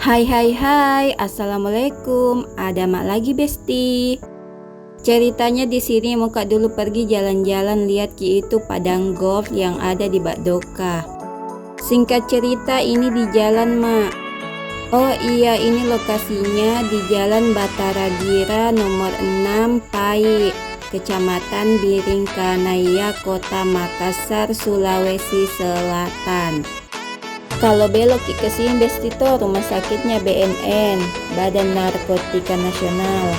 Hai hai hai, assalamualaikum. Ada mak lagi besti. Ceritanya di sini muka dulu pergi jalan-jalan lihat ki itu padang golf yang ada di Bakdoka. Singkat cerita ini di jalan mak. Oh iya, ini lokasinya di Jalan Batara Gira nomor 6 Pai, Kecamatan Biringkanaya, Kota Makassar, Sulawesi Selatan. Kalau belok ke sini besti tuh rumah sakitnya BNN, Badan Narkotika Nasional.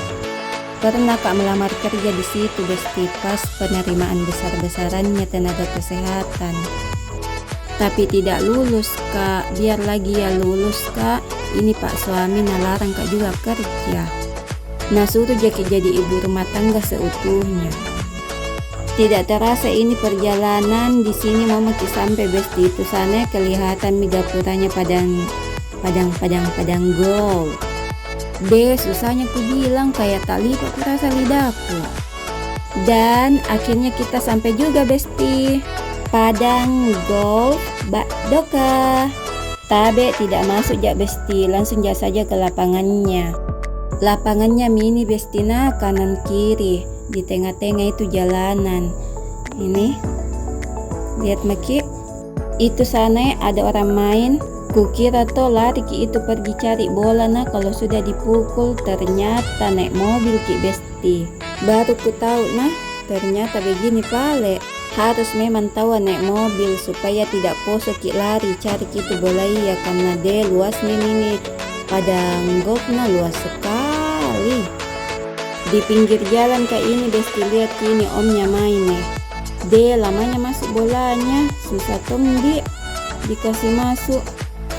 Pernah kak melamar kerja di situ besti pas penerimaan besar-besarannya tenaga kesehatan. Tapi tidak lulus kak, biar lagi ya lulus kak. Ini pak suami nalarang kak juga kerja. Nah suruh jadi ibu rumah tangga seutuhnya. Tidak terasa ini perjalanan di sini mau maki sampai besti itu sana kelihatan megapuranya padang gold. Deh susahnya ku bilang kayak tali kok terasa lidahku. Dan akhirnya kita sampai juga besti. Padang Golf Bakdoka. Tabe tidak masuk jak besti, langsung jak saja ke lapangannya. Lapangannya mini besti, nah kanan kiri, di tengah-tengah itu jalanan. Ini lihat maki, itu sana ada orang main. Kukira tuh lari ki itu pergi cari bola, nah kalau sudah dipukul ternyata naik mobil ki besti. Baru ku tahu nah ternyata begini pale. Harus memang tahu naik mobil supaya tidak poso ki lari cari ki itu bola ya, karena dia luasnya ini padang golfnya luas sekali. Di pinggir jalan kayak ini besti, lihat ini omnya main nih. Dia lamanya masuk bolanya, susah tom dikasih masuk.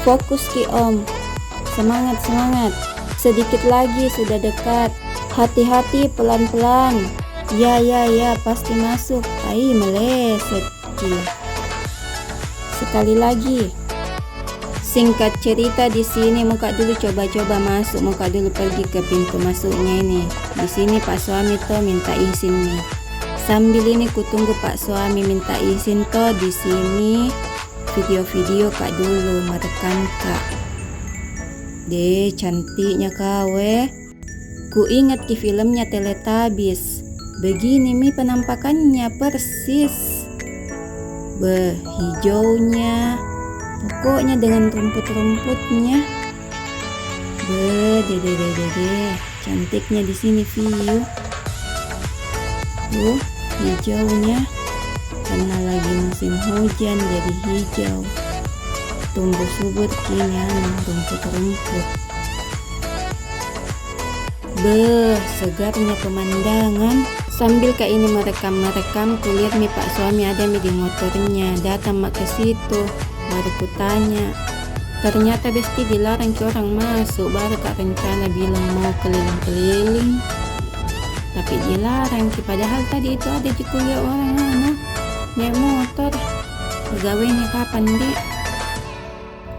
Fokus ki om, semangat, sedikit lagi sudah dekat. Hati-hati, pelan-pelan. Ya pasti masuk. Meleset ki. Sekali lagi. Singkat cerita di sini muka dulu coba-coba masuk, muka dulu pergi ke pintu masuknya ini. Di sini pak suami tuh minta izin nih. Sambil ini ku tunggu pak suami minta izin tuh di sini video-video kak dulu merekam kak. Deh cantiknya kawe. Ku ingat ki filmnya Teletubbies. Begini mi penampakannya persis. Hijaunya. Pokoknya dengan rumput-rumputnya. Cantiknya di sini view. Hijaunya. Karena lagi musim hujan jadi hijau. Tumbuh subur kini rumput-rumput. Segarnya pemandangan. Sambil kak ini merekam kulihat mi pak suami ada mi di motornya. Datang mak ke situ. Baru ku tanya, ternyata besti dilarang ke orang masuk. Baru kak rencana bilang mau keliling-keliling, tapi dilarang ki. Padahal tadi itu ada di kuliah orang naik motor. Pegawainya kapan dek?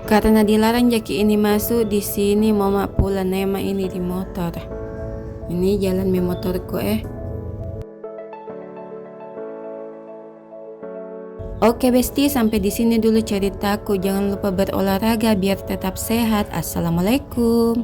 Karena dilarang jaki ini masuk di sini mau mak pulang nema ini di motor. Ini jalan mi motorku Oke besti, sampai di sini dulu ceritaku. Jangan lupa berolahraga biar tetap sehat. Assalamualaikum.